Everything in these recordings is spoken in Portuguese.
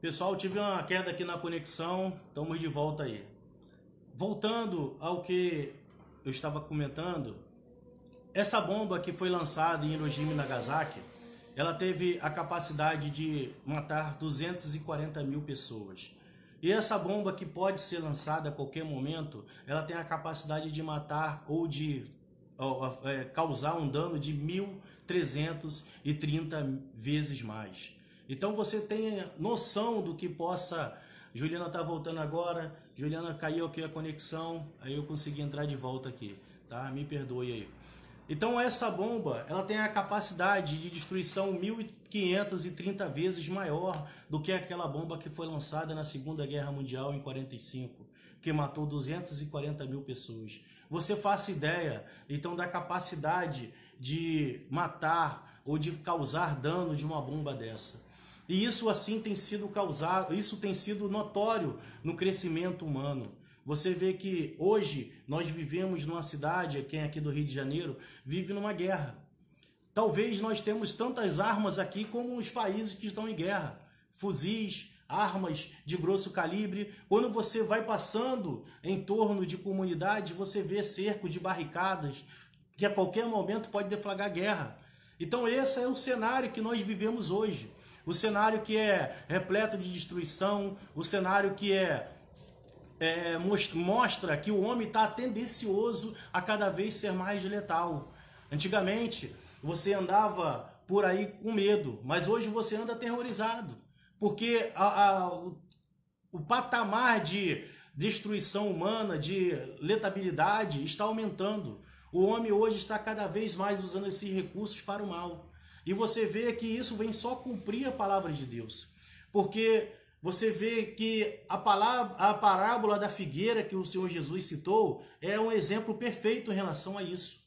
Pessoal, tive uma queda aqui na conexão, estamos de volta aí. Voltando ao que eu estava comentando, essa bomba que foi lançada em Hiroshima e Nagasaki, ela teve a capacidade de matar 240 mil pessoas. E essa bomba que pode ser lançada a qualquer momento, ela tem a capacidade de matar ou de causar um dano de 1.330 vezes mais. Então você tem noção do que possa... Juliana tá voltando agora, Juliana caiu aqui a conexão, aí eu consegui entrar de volta aqui, tá? Me perdoe aí. Então essa bomba, ela tem a capacidade de destruição 1.530 vezes maior do que aquela bomba que foi lançada na Segunda Guerra Mundial em 45, que matou 240 mil pessoas. Você faça ideia, então, da capacidade de matar ou de causar dano de uma bomba dessa. E isso assim tem sido causado, isso tem sido notório no crescimento humano. Você vê que hoje nós vivemos numa cidade, quem é aqui do Rio de Janeiro, vive numa guerra. Talvez nós temos tantas armas aqui como os países que estão em guerra. Fuzis, armas de grosso calibre. Quando você vai passando em torno de comunidade, você vê cerco de barricadas, que a qualquer momento pode deflagrar guerra. Então esse é o cenário que nós vivemos hoje. O cenário que é repleto de destruição, o cenário que mostra que o homem está tendencioso a cada vez ser mais letal. Antigamente, você andava por aí com medo, mas hoje você anda aterrorizado, porque o patamar de destruição humana, de letabilidade, está aumentando. O homem hoje está cada vez mais usando esses recursos para o mal. E você vê que isso vem só cumprir a palavra de Deus. Porque você vê que a parábola da figueira que o Senhor Jesus citou é um exemplo perfeito em relação a isso.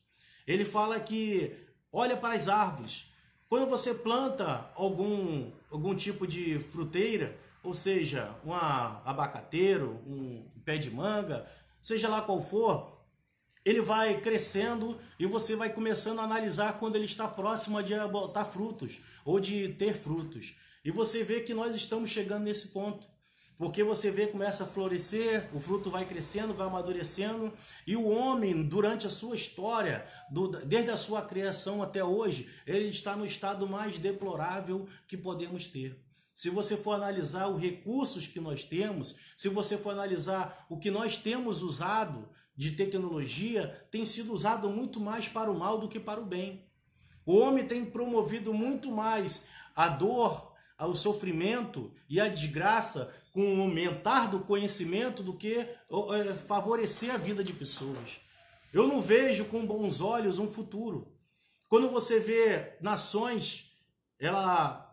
Ele fala que olha para as árvores. Quando você planta algum tipo de fruteira, ou seja, um abacateiro, um pé de manga, seja lá qual for, ele vai crescendo e você vai começando a analisar quando ele está próximo de botar frutos ou de ter frutos. E você vê que nós estamos chegando nesse ponto. Porque você vê, começa a florescer, o fruto vai crescendo, vai amadurecendo. E o homem, durante a sua história, desde a sua criação até hoje, ele está no estado mais deplorável que podemos ter. Se você for analisar os recursos que nós temos, se você for analisar o que nós temos usado de tecnologia, tem sido usado muito mais para o mal do que para o bem. O homem tem promovido muito mais a dor, o sofrimento e a desgraça com o aumentar do conhecimento do que favorecer a vida de pessoas. Eu não vejo com bons olhos um futuro. Quando você vê nações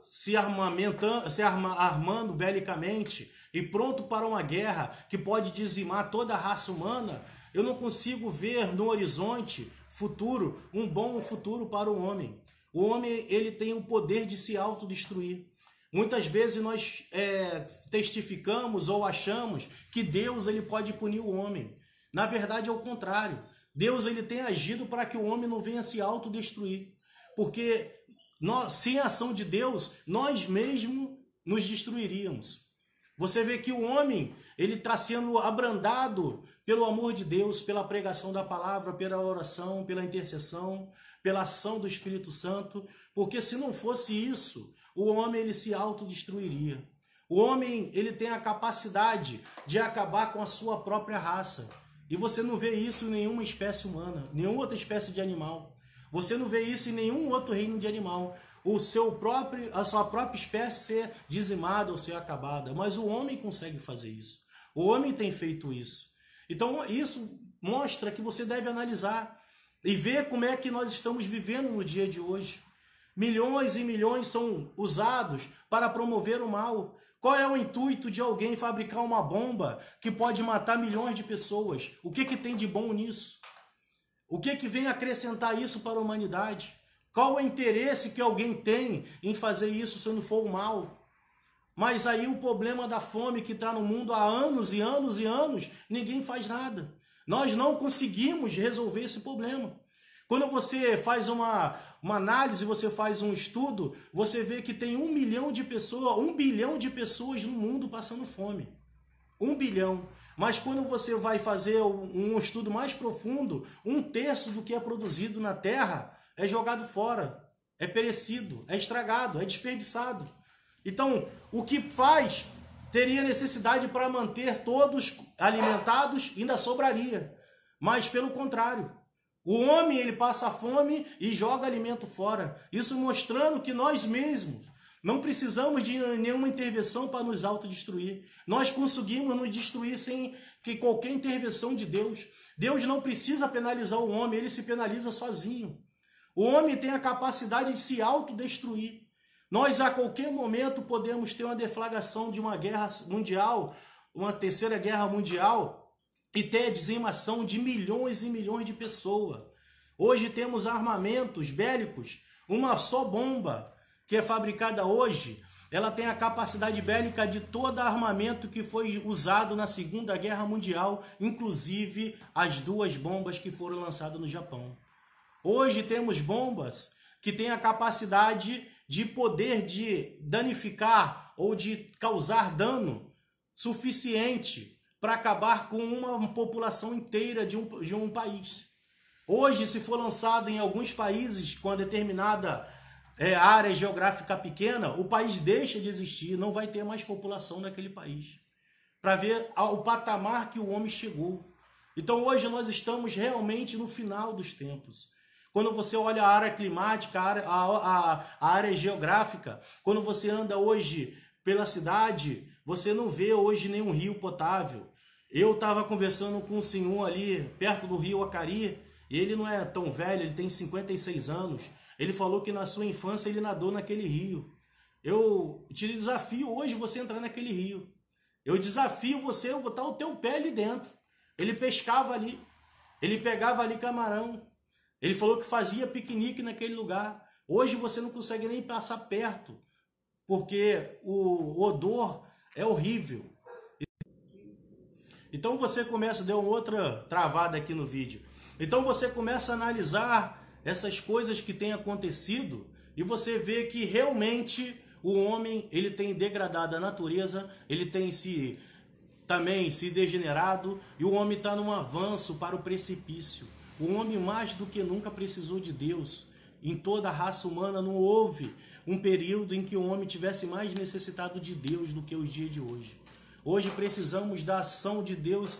se armando belicamente e pronto para uma guerra que pode dizimar toda a raça humana, eu não consigo ver no horizonte futuro um bom futuro para o homem. O homem, ele tem o poder de se autodestruir. Muitas vezes nós testificamos ou achamos que Deus ele pode punir o homem. Na verdade é o contrário. Deus ele tem agido para que o homem não venha se autodestruir. Porque sem a ação de Deus, nós mesmos nos destruiríamos. Você vê que o homem ele está sendo abrandado pelo amor de Deus, pela pregação da palavra, pela oração, pela intercessão, pela ação do Espírito Santo. Porque se não fosse isso, o homem ele se autodestruiria. O homem ele tem a capacidade de acabar com a sua própria raça. E você não vê isso em nenhuma espécie humana, nenhuma outra espécie de animal. Você não vê isso em nenhum outro reino de animal. A sua própria espécie ser dizimada ou ser acabada. Mas o homem consegue fazer isso. O homem tem feito isso. Então isso mostra que você deve analisar e ver como é que nós estamos vivendo no dia de hoje. Milhões e milhões são usados para promover o mal. Qual é o intuito de alguém fabricar uma bomba que pode matar milhões de pessoas? O que tem de bom nisso? O que vem acrescentar isso para a humanidade? Qual é o interesse que alguém tem em fazer isso se não for o mal? Mas aí o problema da fome que está no mundo há anos e anos e anos, ninguém faz nada. Nós não conseguimos resolver esse problema. Quando você faz uma uma análise, você faz um estudo, você vê que tem 1 milhão de pessoas, 1 bilhão de pessoas no mundo passando fome. 1 bilhão. Mas quando você vai fazer um estudo mais profundo, 1/3 do que é produzido na Terra é jogado fora, é perecido, é estragado, é desperdiçado. Então, o que faz, teria necessidade para manter todos alimentados, ainda sobraria. Mas pelo contrário, o homem ele passa fome e joga alimento fora. Isso mostrando que nós mesmos não precisamos de nenhuma intervenção para nos autodestruir. Nós conseguimos nos destruir sem que qualquer intervenção de Deus. Deus não precisa penalizar o homem, ele se penaliza sozinho. O homem tem a capacidade de se autodestruir. Nós a qualquer momento podemos ter uma deflagração de uma guerra mundial, uma terceira guerra mundial, e ter a dizimação de milhões e milhões de pessoas. Hoje temos armamentos bélicos, uma só bomba que é fabricada hoje, ela tem a capacidade bélica de todo armamento que foi usado na Segunda Guerra Mundial, inclusive as 2 bombas que foram lançadas no Japão. Hoje temos bombas que têm a capacidade de poder de danificar ou de causar dano suficiente para acabar com uma população inteira de um país. Hoje, se for lançado em alguns países com uma determinada área geográfica pequena, o país deixa de existir, não vai ter mais população naquele país. Para ver o patamar que o homem chegou. Então hoje nós estamos realmente no final dos tempos. Quando você olha a área climática, a área geográfica, quando você anda hoje pela cidade, você não vê hoje nenhum rio potável. Eu estava conversando com um senhor ali perto do rio Acari, e ele não é tão velho, ele tem 56 anos. Ele falou que na sua infância ele nadou naquele rio. Eu te desafio hoje você entrar naquele rio. Eu desafio você a botar o teu pé ali dentro. Ele pescava ali. Ele pegava ali camarão. Ele falou que fazia piquenique naquele lugar. Hoje você não consegue nem passar perto, porque o odor é horrível. Então você começa, deu outra travada aqui no vídeo. Então você começa a analisar essas coisas que têm acontecido e você vê que realmente o homem ele tem degradado a natureza, ele tem também se degenerado e o homem está num avanço para o precipício. O homem mais do que nunca precisou de Deus. Em toda a raça humana não houve um período em que o homem tivesse mais necessitado de Deus do que os dias de hoje. Hoje precisamos da ação de Deus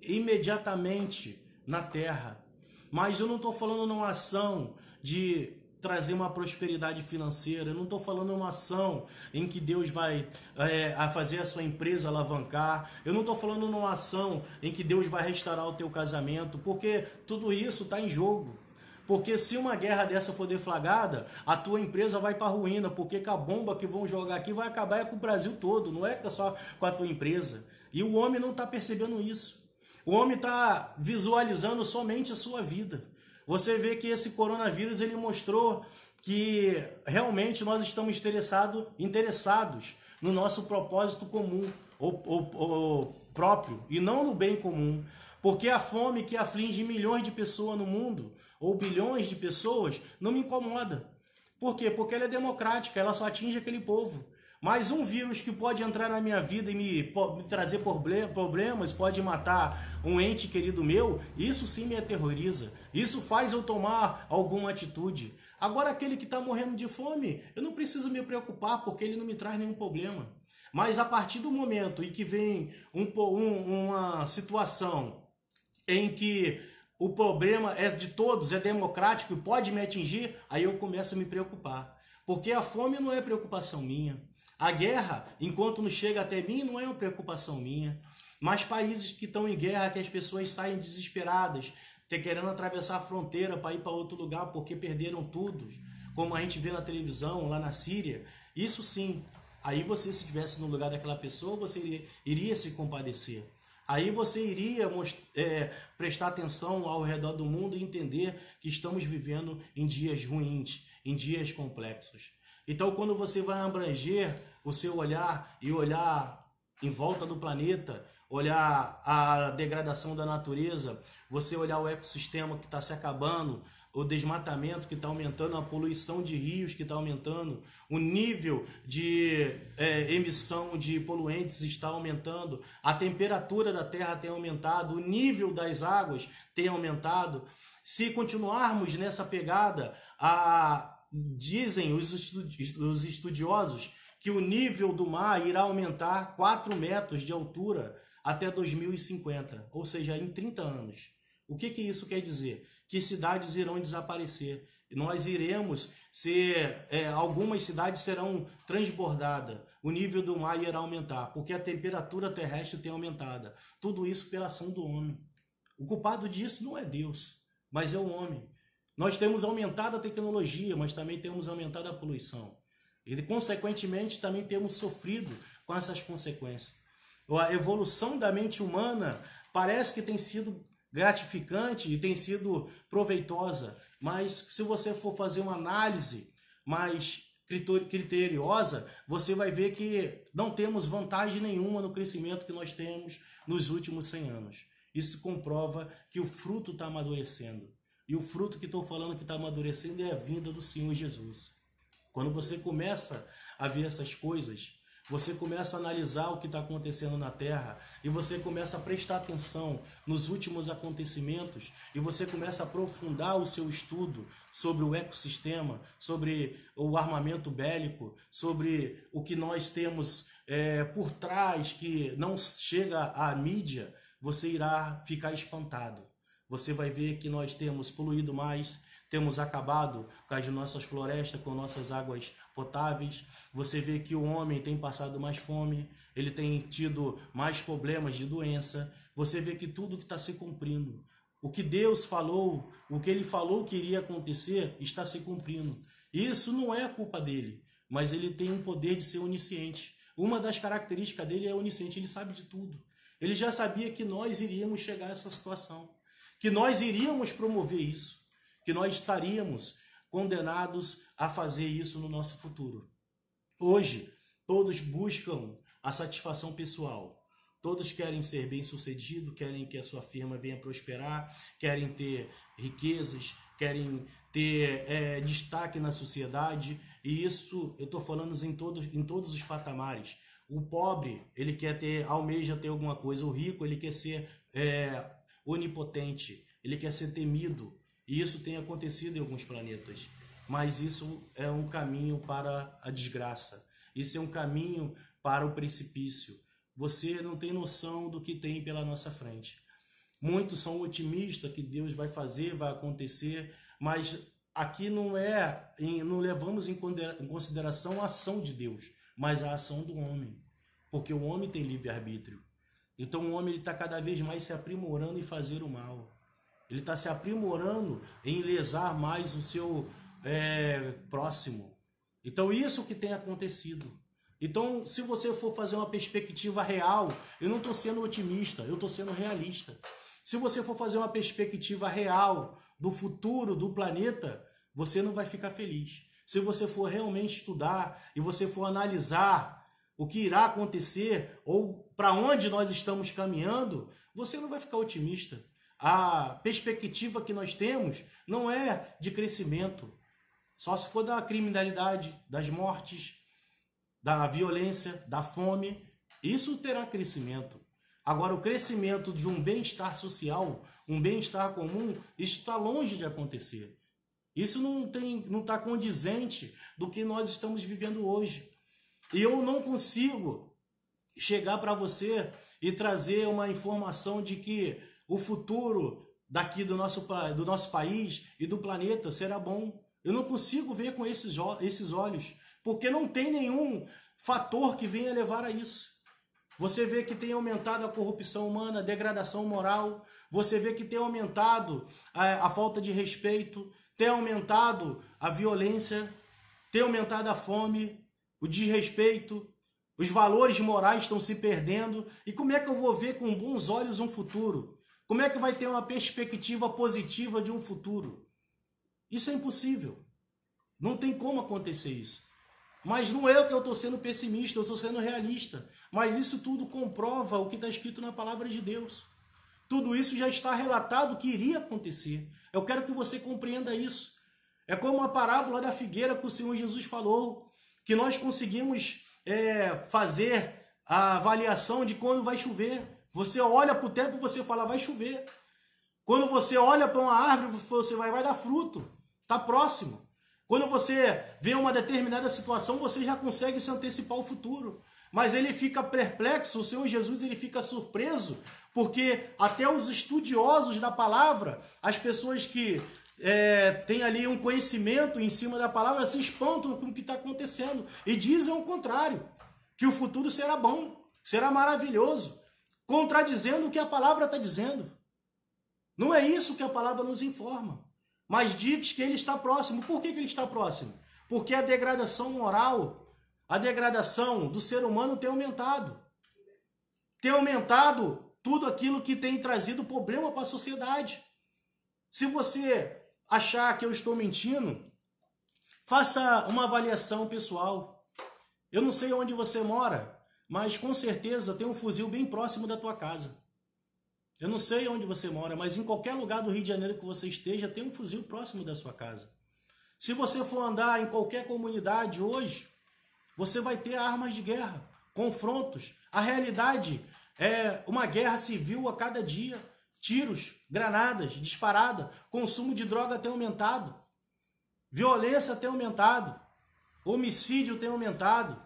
imediatamente na terra. Mas eu não estou falando numa ação de trazer uma prosperidade financeira, eu não estou falando numa ação em que Deus vai fazer a sua empresa alavancar, eu não estou falando numa ação em que Deus vai restaurar o teu casamento, porque tudo isso está em jogo. Porque se uma guerra dessa for deflagrada, a tua empresa vai para a ruína, porque com a bomba que vão jogar aqui vai acabar com o Brasil todo, não é só com a tua empresa. E o homem não está percebendo isso. O homem está visualizando somente a sua vida. Você vê que esse coronavírus ele mostrou que realmente nós estamos interessados no nosso propósito comum, ou próprio, e não no bem comum. Porque a fome que aflige milhões de pessoas no mundo, ou bilhões de pessoas, não me incomoda. Por quê? Porque ela é democrática, ela só atinge aquele povo. Mas um vírus que pode entrar na minha vida e me trazer problemas, pode matar um ente querido meu, isso sim me aterroriza. Isso faz eu tomar alguma atitude. Agora aquele que está morrendo de fome, eu não preciso me preocupar porque ele não me traz nenhum problema. Mas a partir do momento em que vem uma situação em que o problema é de todos, é democrático e pode me atingir, aí eu começo a me preocupar. Porque a fome não é preocupação minha. A guerra, enquanto não chega até mim, não é uma preocupação minha. Mas países que estão em guerra, que as pessoas saem desesperadas, querendo atravessar a fronteira para ir para outro lugar porque perderam tudo, como a gente vê na televisão, lá na Síria, isso sim. Aí você, se estivesse no lugar daquela pessoa, você iria se compadecer. Aí você iria prestar atenção ao redor do mundo e entender que estamos vivendo em dias ruins, em dias complexos. Então, quando você vai abranger o seu olhar e olhar em volta do planeta, olhar a degradação da natureza, você olhar o ecossistema que está se acabando, o desmatamento que está aumentando, a poluição de rios que está aumentando, o nível de emissão de poluentes está aumentando, a temperatura da Terra tem aumentado, o nível das águas tem aumentado. Se continuarmos nessa pegada, dizem os estudiosos que o nível do mar irá aumentar 4 metros de altura até 2050, ou seja, em 30 anos. O que isso quer dizer? Que cidades irão desaparecer. Nós iremos algumas cidades serão transbordadas. O nível do mar irá aumentar, porque a temperatura terrestre tem aumentado. Tudo isso pela ação do homem. O culpado disso não é Deus, mas é o homem. Nós temos aumentado a tecnologia, mas também temos aumentado a poluição. E, consequentemente, também temos sofrido com essas consequências. A evolução da mente humana parece que tem sido gratificante e tem sido proveitosa, mas se você for fazer uma análise mais criteriosa, você vai ver que não temos vantagem nenhuma no crescimento que nós temos nos últimos 100 anos. Isso comprova que o fruto está amadurecendo. E o fruto que estou falando que está amadurecendo é a vinda do Senhor Jesus. Quando você começa a ver essas coisas, você começa a analisar o que está acontecendo na Terra e você começa a prestar atenção nos últimos acontecimentos e você começa a aprofundar o seu estudo sobre o ecossistema, sobre o armamento bélico, sobre o que nós temos por trás que não chega à mídia, você irá ficar espantado. Você vai ver que nós temos poluído mais, temos acabado com as nossas florestas, com nossas águas potáveis. Você vê que o homem tem passado mais fome, ele tem tido mais problemas de doença. Você vê que tudo que está se cumprindo. O que Deus falou, o que Ele falou que iria acontecer, está se cumprindo. Isso não é culpa dele, mas ele tem um poder de ser onisciente. Uma das características dele é onisciente, ele sabe de tudo. Ele já sabia que nós iríamos chegar a essa situação, que nós iríamos promover isso, que nós estaríamos condenados a fazer isso no nosso futuro. Hoje, todos buscam a satisfação pessoal. Todos querem ser bem-sucedidos, querem que a sua firma venha prosperar, querem ter riquezas, querem ter destaque na sociedade. E isso eu estou falando em todos os patamares. O pobre, ele quer almeja ter alguma coisa. O rico, ele quer ser onipotente, ele quer ser temido. E isso tem acontecido em alguns planetas. Mas isso é um caminho para a desgraça. Isso é um caminho para o precipício. Você não tem noção do que tem pela nossa frente. Muitos são otimistas que Deus vai fazer, vai acontecer, mas aqui não levamos em consideração a ação de Deus, mas a ação do homem. Porque o homem tem livre-arbítrio. Então o homem está cada vez mais se aprimorando em fazer o mal. Ele está se aprimorando em lesar mais o seu próximo. Então isso que tem acontecido. Então se você for fazer uma perspectiva real, eu não estou sendo otimista, eu estou sendo realista. Se você for fazer uma perspectiva real do futuro do planeta, você não vai ficar feliz. Se você for realmente estudar e você for analisar o que irá acontecer ou para onde nós estamos caminhando, você não vai ficar otimista. A perspectiva que nós temos não é de crescimento. Só se for da criminalidade, das mortes, da violência, da fome, isso terá crescimento. Agora, o crescimento de um bem-estar social, um bem-estar comum, isso está longe de acontecer. Isso não está condizente do que nós estamos vivendo hoje. E eu não consigo chegar para você e trazer uma informação de que o futuro daqui do nosso país e do planeta será bom. Eu não consigo ver com esses olhos, porque não tem nenhum fator que venha levar a isso. Você vê que tem aumentado a corrupção humana, a degradação moral, você vê que tem aumentado a falta de respeito, tem aumentado a violência, tem aumentado a fome, o desrespeito, os valores morais estão se perdendo. E como é que eu vou ver com bons olhos um futuro? Como é que vai ter uma perspectiva positiva de um futuro? Isso é impossível. Não tem como acontecer isso. Mas não é que eu estou sendo pessimista, eu estou sendo realista. Mas isso tudo comprova o que está escrito na palavra de Deus. Tudo isso já está relatado que iria acontecer. Eu quero que você compreenda isso. É como a parábola da figueira que o Senhor Jesus falou, que nós conseguimos fazer a avaliação de quando vai chover. Você olha para o tempo e você fala, vai chover. Quando você olha para uma árvore, você vai dar fruto. Está próximo. Quando você vê uma determinada situação, você já consegue se antecipar ao futuro. Mas ele fica perplexo, o Senhor Jesus ele fica surpreso, porque até os estudiosos da palavra, as pessoas que têm ali um conhecimento em cima da palavra, se espantam com o que está acontecendo. E dizem o contrário, que o futuro será bom, será maravilhoso, contradizendo o que a palavra está dizendo. Não é isso que a palavra nos informa. Mas diz que ele está próximo. Por que ele está próximo? Porque a degradação moral, a degradação do ser humano tem aumentado. Tem aumentado tudo aquilo que tem trazido problema para a sociedade. Se você achar que eu estou mentindo, faça uma avaliação pessoal. Eu não sei onde você mora, mas com certeza tem um fuzil bem próximo da tua casa. Eu não sei onde você mora, mas em qualquer lugar do Rio de Janeiro que você esteja, tem um fuzil próximo da sua casa. Se você for andar em qualquer comunidade hoje, você vai ter armas de guerra, confrontos. A realidade é uma guerra civil a cada dia. Tiros, granadas, disparada, consumo de droga tem aumentado. Violência tem aumentado. Homicídio tem aumentado.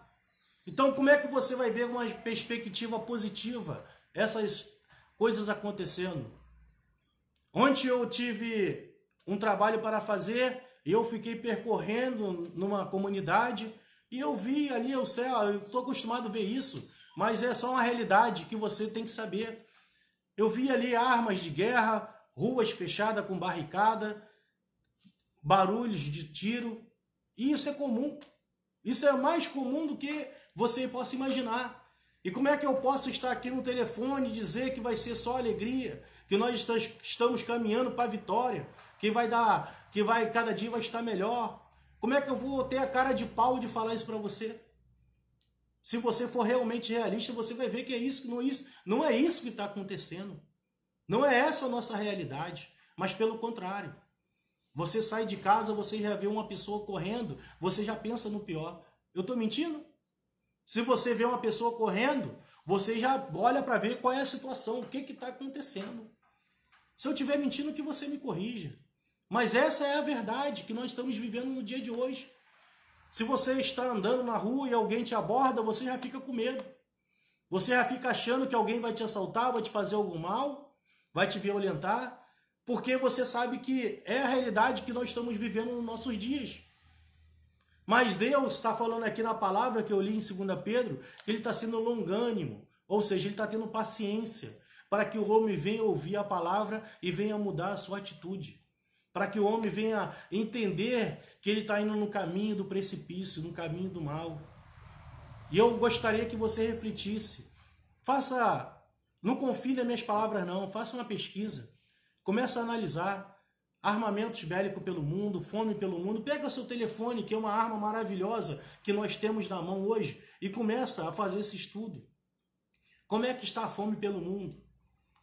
Então como é que você vai ver uma perspectiva positiva essas coisas acontecendo? Ontem eu tive um trabalho para fazer e eu fiquei percorrendo numa comunidade e eu vi ali o céu. Eu estou acostumado a ver isso, mas é só uma realidade que você tem que saber. Eu vi ali armas de guerra, ruas fechadas com barricada, barulhos de tiro, e isso é comum. Isso é mais comum do que você possa imaginar. E como é que eu posso estar aqui no telefone e dizer que vai ser só alegria, que nós estamos caminhando para a vitória, que cada dia vai estar melhor? Como é que eu vou ter a cara de pau de falar isso para você? Se você for realmente realista, você vai ver que não é isso que está acontecendo. Não é essa a nossa realidade, mas pelo contrário. Você sai de casa, você já vê uma pessoa correndo, você já pensa no pior. Eu estou mentindo? Se você vê uma pessoa correndo, você já olha para ver qual é a situação, o que está acontecendo. Se eu estiver mentindo, que você me corrija. Mas essa é a verdade que nós estamos vivendo no dia de hoje. Se você está andando na rua e alguém te aborda, você já fica com medo. Você já fica achando que alguém vai te assaltar, vai te fazer algum mal, vai te violentar, porque você sabe que é a realidade que nós estamos vivendo nos nossos dias. Mas Deus está falando aqui na palavra que eu li em 2 Pedro, que ele está sendo longânimo, ou seja, ele está tendo paciência, para que o homem venha ouvir a palavra e venha mudar a sua atitude. Para que o homem venha entender que ele está indo no caminho do precipício, no caminho do mal. E eu gostaria que você refletisse. Não confie nas minhas palavras não, faça uma pesquisa. Comece a analisar armamentos bélicos pelo mundo, fome pelo mundo. Pega seu telefone, que é uma arma maravilhosa que nós temos na mão hoje, e começa a fazer esse estudo. Como é que está a fome pelo mundo?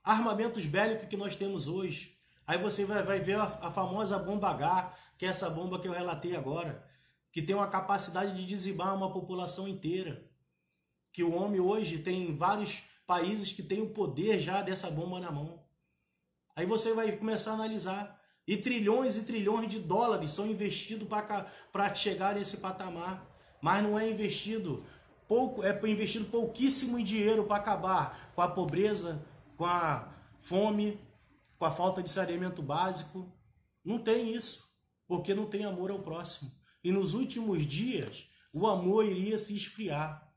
Armamentos bélicos que nós temos hoje. Aí você vai ver a famosa bomba H, que é essa bomba que eu relatei agora, que tem uma capacidade de dizimar uma população inteira. Que o homem hoje tem vários países que têm o poder já dessa bomba na mão. Aí você vai começar a analisar. E trilhões de dólares são investidos para chegar nesse patamar. Mas não é investido pouquíssimo em dinheiro para acabar com a pobreza, com a fome, com a falta de saneamento básico. Não tem isso, porque não tem amor ao próximo. E nos últimos dias, o amor iria se esfriar.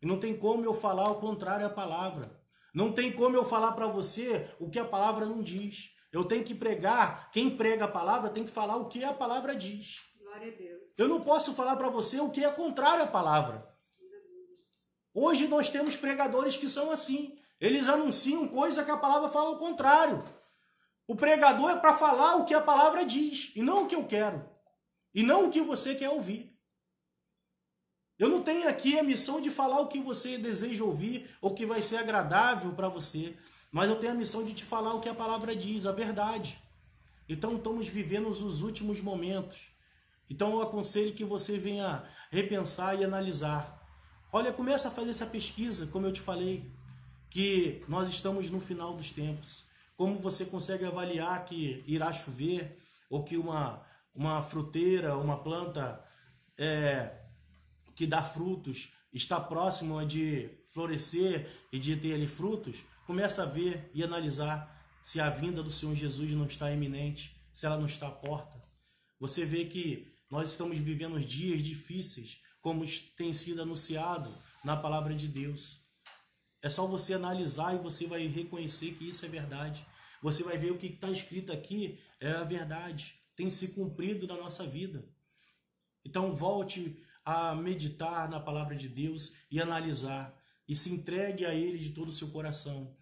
E não tem como eu falar o contrário à palavra. Não tem como eu falar para você o que a palavra não diz. Eu tenho que pregar, quem prega a palavra tem que falar o que a palavra diz. Glória a Deus. Eu não posso falar para você o que é contrário à palavra. Hoje nós temos pregadores que são assim. Eles anunciam coisa que a palavra fala ao contrário. O pregador é para falar o que a palavra diz, e não o que eu quero. E não o que você quer ouvir. Eu não tenho aqui a missão de falar o que você deseja ouvir, ou que vai ser agradável para você. Mas eu tenho a missão de te falar o que a palavra diz, a verdade. Então estamos vivendo os últimos momentos. Então eu aconselho que você venha repensar e analisar. Olha, começa a fazer essa pesquisa, como eu te falei, que nós estamos no final dos tempos. Como você consegue avaliar que irá chover, ou que uma fruteira, uma planta que dá frutos, está próximo de florescer e de ter ali frutos? Começa a ver e analisar se a vinda do Senhor Jesus não está iminente, se ela não está à porta. Você vê que nós estamos vivendo dias difíceis, como tem sido anunciado na palavra de Deus. É só você analisar e você vai reconhecer que isso é verdade. Você vai ver o que está escrito aqui é a verdade, tem se cumprido na nossa vida. Então volte a meditar na palavra de Deus e analisar, e se entregue a Ele de todo o seu coração.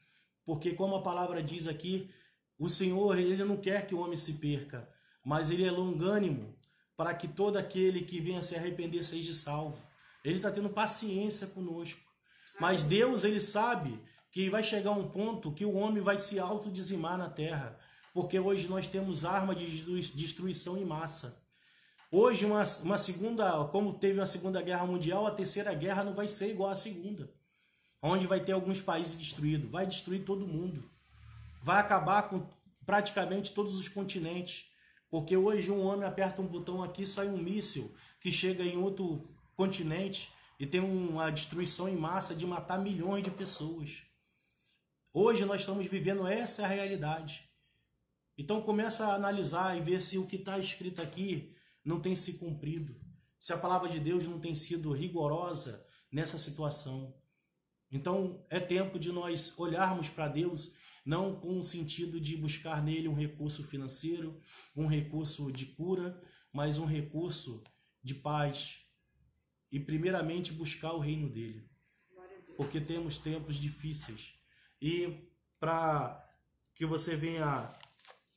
Porque como a palavra diz aqui, o Senhor, Ele não quer que o homem se perca, mas Ele é longânimo para que todo aquele que venha se arrepender seja salvo. Ele está tendo paciência conosco. Mas Deus, Ele sabe que vai chegar um ponto que o homem vai se autodizimar na terra. Porque hoje nós temos arma de destruição em massa. Hoje, uma segunda, como teve uma Segunda Guerra Mundial, a Terceira Guerra não vai ser igual à Segunda. Onde vai ter alguns países destruídos. Vai destruir todo mundo. Vai acabar com praticamente todos os continentes. Porque hoje um homem aperta um botão aqui, sai um míssil que chega em outro continente e tem uma destruição em massa de matar milhões de pessoas. Hoje nós estamos vivendo essa realidade. Então começa a analisar e ver se o que está escrito aqui não tem se cumprido. Se a palavra de Deus não tem sido rigorosa nessa situação. Então é tempo de nós olharmos para Deus, não com o sentido de buscar nele um recurso financeiro, um recurso de cura, mas um recurso de paz. E primeiramente buscar o reino dele. Porque temos tempos difíceis. E para que você venha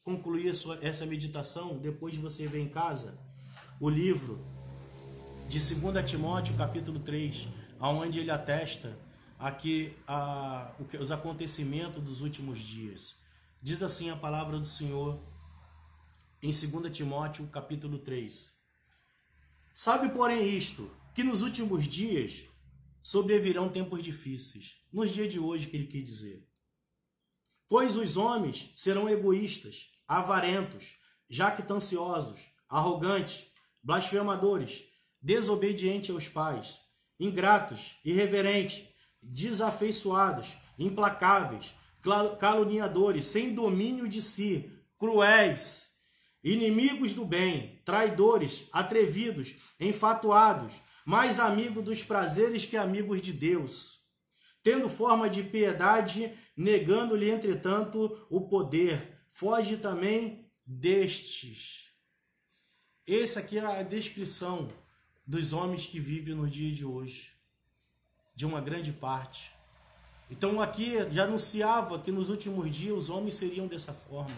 concluir essa meditação, depois de você ver em casa o livro de 2 Timóteo, capítulo 3, onde ele atesta aqui os acontecimentos dos últimos dias. Diz assim a palavra do Senhor em 2 Timóteo, capítulo 3. Sabe, porém, isto, que nos últimos dias sobrevirão tempos difíceis. Nos dias de hoje, que ele quer dizer. Pois os homens serão egoístas, avarentos, jactanciosos, arrogantes, blasfemadores, desobedientes aos pais, ingratos, irreverentes, desafeiçoados, implacáveis, caluniadores, sem domínio de si, cruéis, inimigos do bem, traidores, atrevidos, enfatuados, mais amigos dos prazeres que amigos de Deus, tendo forma de piedade, negando-lhe, entretanto, o poder. Foge também destes. Essa aqui é a descrição dos homens que vivem no dia de hoje, de uma grande parte. Então aqui já anunciava que nos últimos dias os homens seriam dessa forma.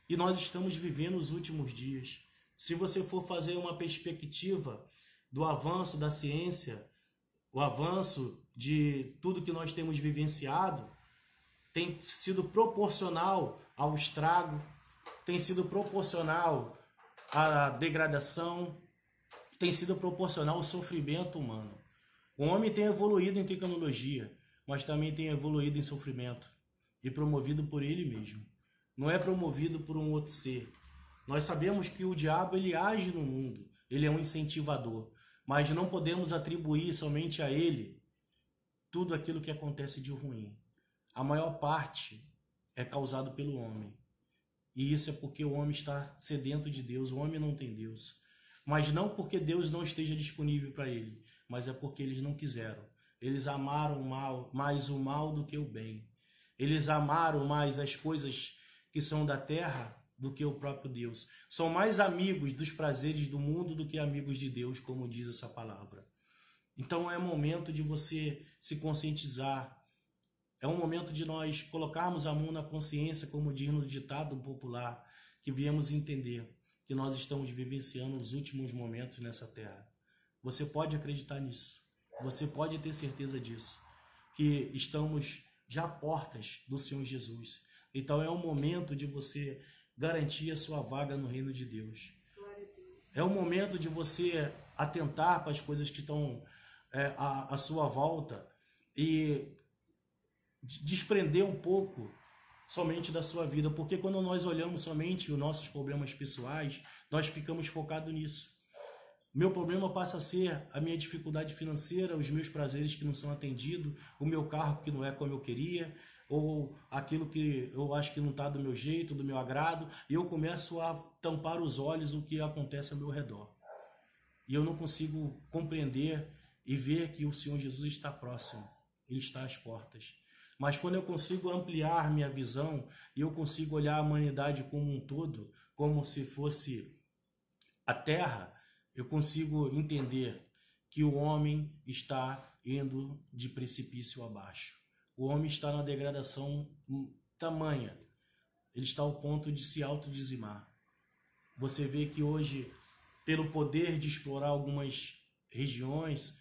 E nós estamos vivendo os últimos dias. Se você for fazer uma perspectiva do avanço da ciência, o avanço de tudo que nós temos vivenciado, tem sido proporcional ao estrago, tem sido proporcional à degradação, tem sido proporcional ao sofrimento humano. O homem tem evoluído em tecnologia, mas também tem evoluído em sofrimento, e promovido por ele mesmo. Não é promovido por um outro ser. Nós sabemos que o diabo ele age no mundo, ele é um incentivador, mas não podemos atribuir somente a ele tudo aquilo que acontece de ruim. A maior parte é causado pelo homem. E isso é porque o homem está sedento de Deus, o homem não tem Deus. Mas não porque Deus não esteja disponível para ele, mas é porque eles não quiseram. Eles amaram mais o mal do que o bem. Eles amaram mais as coisas que são da terra do que o próprio Deus. São mais amigos dos prazeres do mundo do que amigos de Deus, como diz essa palavra. Então é momento de você se conscientizar. É um momento de nós colocarmos a mão na consciência, como diz no ditado popular, que viemos entender que nós estamos vivenciando os últimos momentos nessa terra. Você pode acreditar nisso. Você pode ter certeza disso. Que estamos já à portas do Senhor Jesus. Então é um momento de você garantir a sua vaga no reino de Deus. Glória a Deus. É o momento de você atentar para as coisas que estão à sua volta e desprender um pouco somente da sua vida, porque quando nós olhamos somente os nossos problemas pessoais, nós ficamos focados nisso. Meu problema passa a ser a minha dificuldade financeira, os meus prazeres que não são atendidos, o meu carro que não é como eu queria, ou aquilo que eu acho que não está do meu jeito, do meu agrado, e eu começo a tampar os olhos o que acontece ao meu redor. E eu não consigo compreender e ver que o Senhor Jesus está próximo, Ele está às portas. Mas quando eu consigo ampliar minha visão e eu consigo olhar a humanidade como um todo, como se fosse a terra, eu consigo entender que o homem está indo de precipício abaixo. O homem está na degradação tamanha. Ele está ao ponto de se autodizimar. Você vê que hoje, pelo poder de explorar algumas regiões,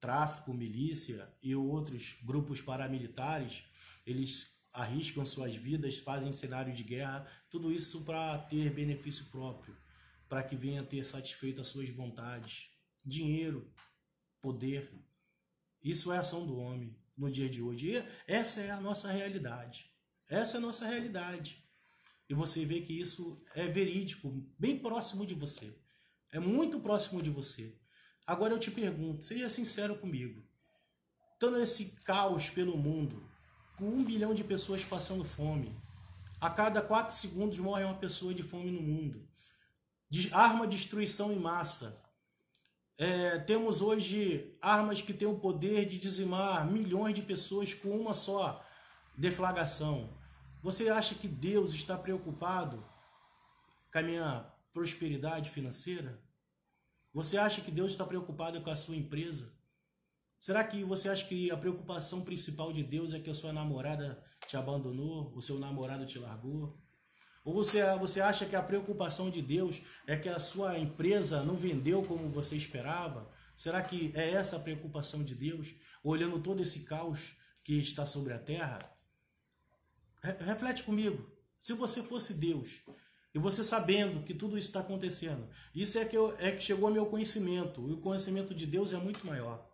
tráfico, milícia e outros grupos paramilitares, eles arriscam suas vidas, fazem cenário de guerra, tudo isso para ter benefício próprio, para que venha ter satisfeito as suas vontades, dinheiro, poder. Isso é a ação do homem no dia de hoje. E essa é a nossa realidade. Essa é a nossa realidade. E você vê que isso é verídico, bem próximo de você. É muito próximo de você. Agora eu te pergunto, seja sincero comigo. Estando esse caos pelo mundo, com 1 bilhão de pessoas passando fome, a cada 4 segundos morre uma pessoa de fome no mundo. Arma de destruição em massa. Temos hoje armas que têm o poder de dizimar milhões de pessoas com uma só deflagração. Você acha que Deus está preocupado com a minha prosperidade financeira? Você acha que Deus está preocupado com a sua empresa? Será que você acha que a preocupação principal de Deus é que a sua namorada te abandonou, o seu namorado te largou? Ou você acha que a preocupação de Deus é que a sua empresa não vendeu como você esperava? Será que é essa a preocupação de Deus? Olhando todo esse caos que está sobre a terra? Reflete comigo. Se você fosse Deus, e você sabendo que tudo isso está acontecendo, isso que chegou ao meu conhecimento. E o conhecimento de Deus é muito maior.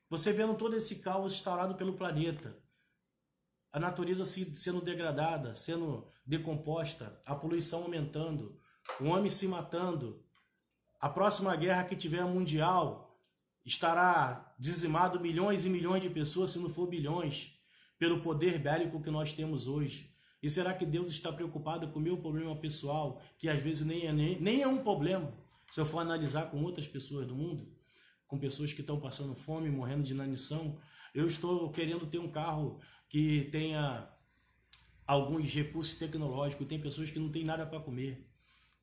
Você vendo todo esse caos instaurado pelo planeta, a natureza sendo degradada, sendo decomposta, a poluição aumentando, o homem se matando, a próxima guerra que tiver mundial estará dizimado milhões e milhões de pessoas, se não for bilhões, pelo poder bélico que nós temos hoje. E será que Deus está preocupado com o meu problema pessoal, que às vezes nem é um problema, se eu for analisar com outras pessoas do mundo, com pessoas que estão passando fome, morrendo de inanição? Eu estou querendo ter um carro que tenha alguns recursos tecnológicos, tem pessoas que não têm nada para comer,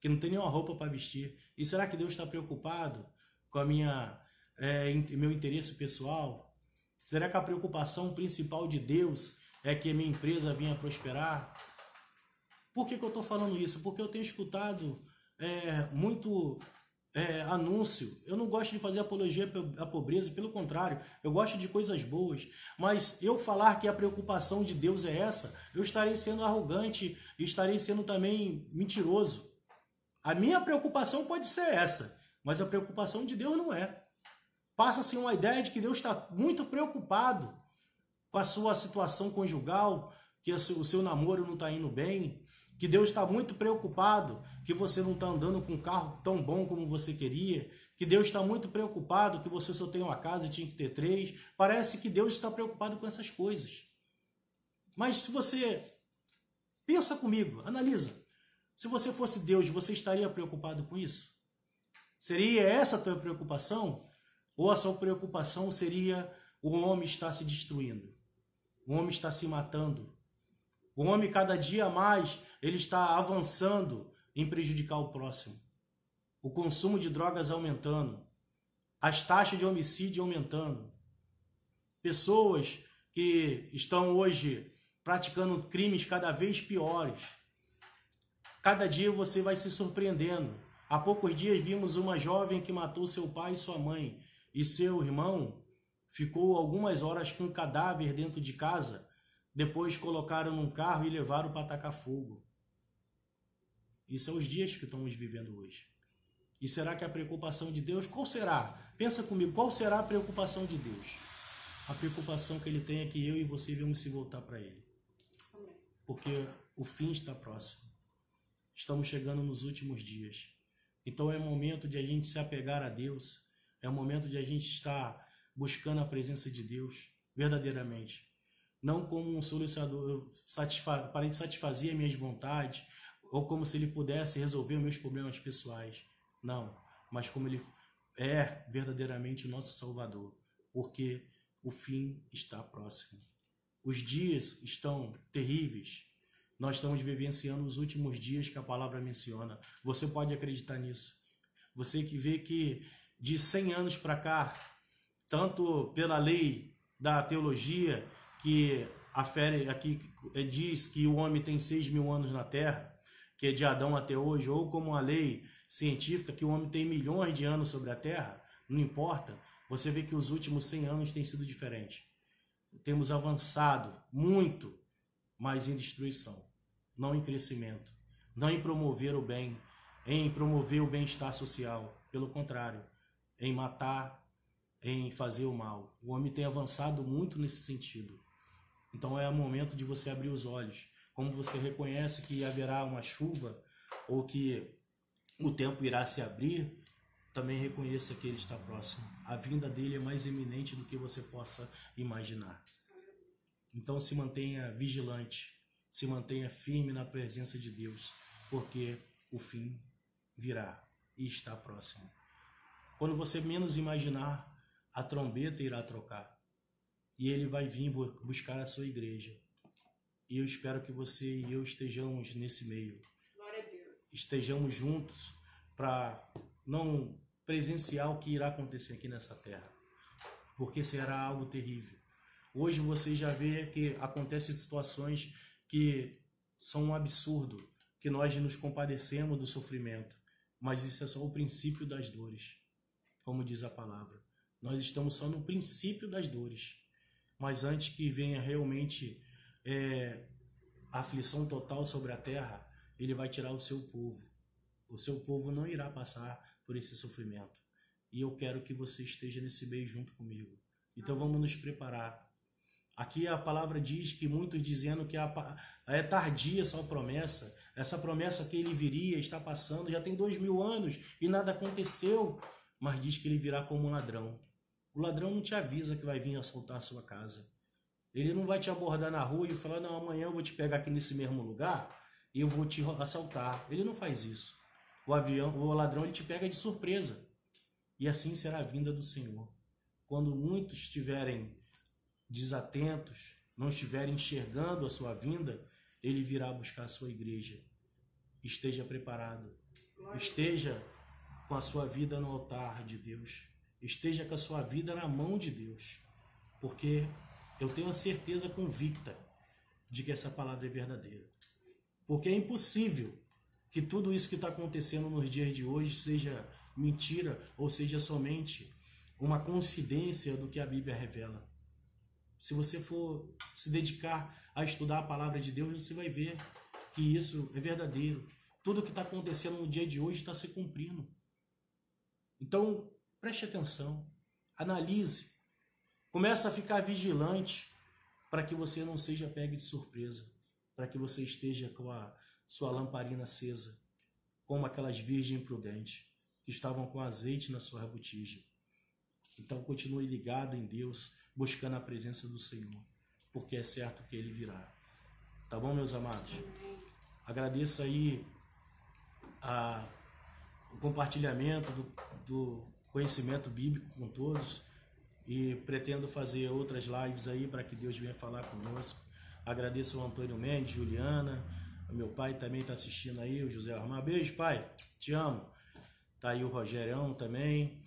que não tem nenhuma roupa para vestir. E será que Deus está preocupado com meu interesse pessoal? Será que a preocupação principal de Deus é que a minha empresa venha prosperar? Por que eu estou falando isso? Porque eu tenho escutado muito anúncio. Eu não gosto de fazer apologia à pobreza, pelo contrário, eu gosto de coisas boas. Mas eu falar que a preocupação de Deus é essa, eu estarei sendo arrogante e estarei sendo também mentiroso. A minha preocupação pode ser essa, mas a preocupação de Deus não é. Passa-se uma ideia de que Deus está muito preocupado com a sua situação conjugal, que o seu namoro não está indo bem, que Deus está muito preocupado que você não está andando com um carro tão bom como você queria, que Deus está muito preocupado que você só tem uma casa e tinha que ter 3. Parece que Deus está preocupado com essas coisas. Mas se você pensa comigo, analisa, se você fosse Deus, você estaria preocupado com isso? Seria essa a tua preocupação? Ou a sua preocupação seria o homem estar se destruindo, o homem está se matando, o homem cada dia mais ele está avançando em prejudicar o próximo, o consumo de drogas aumentando, as taxas de homicídio aumentando, pessoas que estão hoje praticando crimes cada vez piores. Cada dia você vai se surpreendendo. Há poucos dias vimos uma jovem que matou seu pai e sua mãe, e seu irmão ficou algumas horas com um cadáver dentro de casa, depois colocaram num carro e levaram para atacar fogo. Isso é os dias que estamos vivendo hoje. E será que a preocupação de Deus, qual será? Pensa comigo, qual será a preocupação de Deus? A preocupação que Ele tem é que eu e você vamos se voltar para Ele. Porque o fim está próximo. Estamos chegando nos últimos dias. Então é momento de a gente se apegar a Deus. É o momento de a gente estar buscando a presença de Deus verdadeiramente. Não como um solicitador, para de satisfazer minhas vontades, ou como se Ele pudesse resolver meus problemas pessoais. Não, mas como Ele é verdadeiramente o nosso Salvador. Porque o fim está próximo. Os dias estão terríveis. Nós estamos vivenciando os últimos dias que a palavra menciona. Você pode acreditar nisso. Você que vê que de 100 anos para cá, tanto pela lei da teologia, que afere aqui, diz que o homem tem 6.000 anos na Terra, que é de Adão até hoje, ou como a lei científica, que o homem tem milhões de anos sobre a Terra, não importa, você vê que os últimos 100 anos têm sido diferentes. Temos avançado muito, mas em destruição, não em crescimento, não em promover o bem, em promover o bem-estar social, pelo contrário, em matar, em fazer o mal. O homem tem avançado muito nesse sentido. Então é o momento de você abrir os olhos. Como você reconhece que haverá uma chuva ou que o tempo irá se abrir, também reconheça que Ele está próximo. A vinda dele é mais iminente do que você possa imaginar. Então se mantenha vigilante, se mantenha firme na presença de Deus, porque o fim virá e está próximo. Quando você menos imaginar, a trombeta irá trocar e Ele vai vir buscar a sua igreja. E eu espero que você e eu estejamos nesse meio. Glória a Deus. Estejamos juntos para não presenciar o que irá acontecer aqui nessa terra, porque será algo terrível. Hoje você já vê que acontecem situações que são um absurdo, que nós nos compadecemos do sofrimento, mas isso é só o princípio das dores, como diz a palavra. Nós estamos só no princípio das dores, mas antes que venha realmente a aflição total sobre a terra, Ele vai tirar o seu povo. O seu povo não irá passar por esse sofrimento. E eu quero que você esteja nesse meio junto comigo. Então vamos nos preparar. Aqui a palavra diz que muitos dizendo que é tardia essa promessa. Essa promessa que Ele viria está passando, já tem 2.000 anos e nada aconteceu. Mas diz que Ele virá como um ladrão. O ladrão não te avisa que vai vir assaltar a sua casa. Ele não vai te abordar na rua e falar, não, amanhã eu vou te pegar aqui nesse mesmo lugar e eu vou te assaltar. Ele não faz isso. O ladrão ele te pega de surpresa. E assim será a vinda do Senhor. Quando muitos estiverem desatentos, não estiverem enxergando a sua vinda, Ele virá buscar a sua igreja. Esteja preparado. Esteja com a sua vida no altar de Deus. Esteja com a sua vida na mão de Deus. Porque eu tenho a certeza convicta de que essa palavra é verdadeira. Porque é impossível que tudo isso que está acontecendo nos dias de hoje seja mentira ou seja somente uma coincidência do que a Bíblia revela. Se você for se dedicar a estudar a palavra de Deus, você vai ver que isso é verdadeiro. Tudo que está acontecendo no dia de hoje está se cumprindo. Então, preste atenção, analise, comece a ficar vigilante para que você não seja pego de surpresa, para que você esteja com a sua lamparina acesa, como aquelas virgens prudentes que estavam com azeite na sua botija. Então continue ligado em Deus, buscando a presença do Senhor, porque é certo que Ele virá. Tá bom, meus amados? Agradeço aí o compartilhamento do conhecimento bíblico com todos e pretendo fazer outras lives aí para que Deus venha falar conosco. Agradeço ao Antônio Mendes, Juliana, meu pai também está assistindo aí, o José Armar. Beijo, pai, te amo. Tá aí o Rogerião também,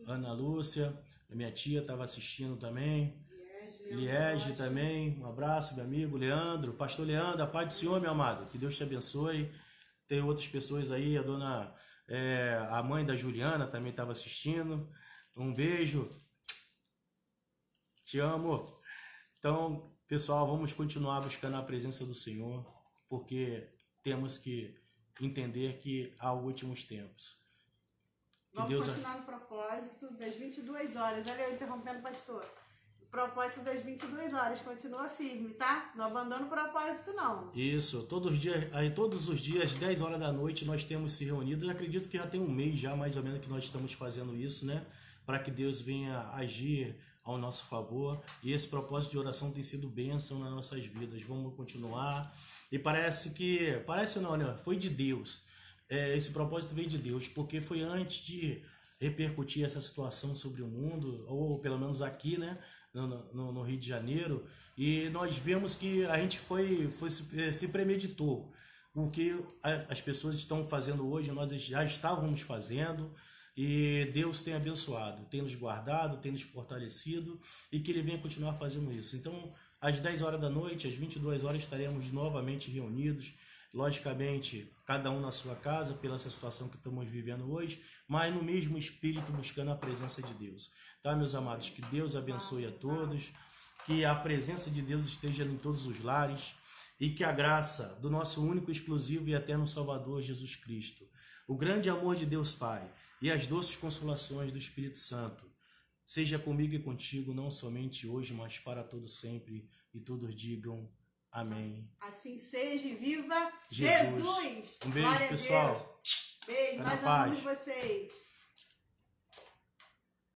Ana Lúcia, minha tia estava assistindo também, Liege também, um abraço, meu amigo, Leandro, pastor Leandro, a paz do Senhor, meu amado, que Deus te abençoe. Tem outras pessoas aí, a dona, a mãe da Juliana também estava assistindo, um beijo, te amo. Então, pessoal, vamos continuar buscando a presença do Senhor, porque temos que entender que há últimos tempos. Vamos continuar no propósito das 22 horas. Olha eu interrompendo, pastor. O propósito das 22 horas continua firme, tá? Não abandona o propósito, não. Isso. Todos os dias, 10 horas da noite, nós temos se reunido. Eu acredito que já tem um mês já, mais ou menos, que nós estamos fazendo isso, né? Para que Deus venha agir ao nosso favor. E esse propósito de oração tem sido bênção nas nossas vidas. Vamos continuar. E parece não, né? Foi de Deus. Esse propósito veio de Deus, porque foi antes de repercutir essa situação sobre o mundo, ou pelo menos aqui, né, no Rio de Janeiro, e nós vemos que a gente se premeditou. O que as pessoas estão fazendo hoje, nós já estávamos fazendo, e Deus tem abençoado, tem nos guardado, tem nos fortalecido, e que Ele venha continuar fazendo isso. Então, às 10 horas da noite, às 22 horas, estaremos novamente reunidos, logicamente, cada um na sua casa, pela essa situação que estamos vivendo hoje, mas no mesmo espírito, buscando a presença de Deus. Tá, meus amados? Que Deus abençoe a todos, que a presença de Deus esteja em todos os lares e que a graça do nosso único, exclusivo e eterno Salvador Jesus Cristo, o grande amor de Deus Pai e as doces consolações do Espírito Santo seja comigo e contigo, não somente hoje, mas para todo sempre, e todos digam amém. Assim seja e viva Jesus! Um beijo, pessoal. Beijo, nós amamos vocês.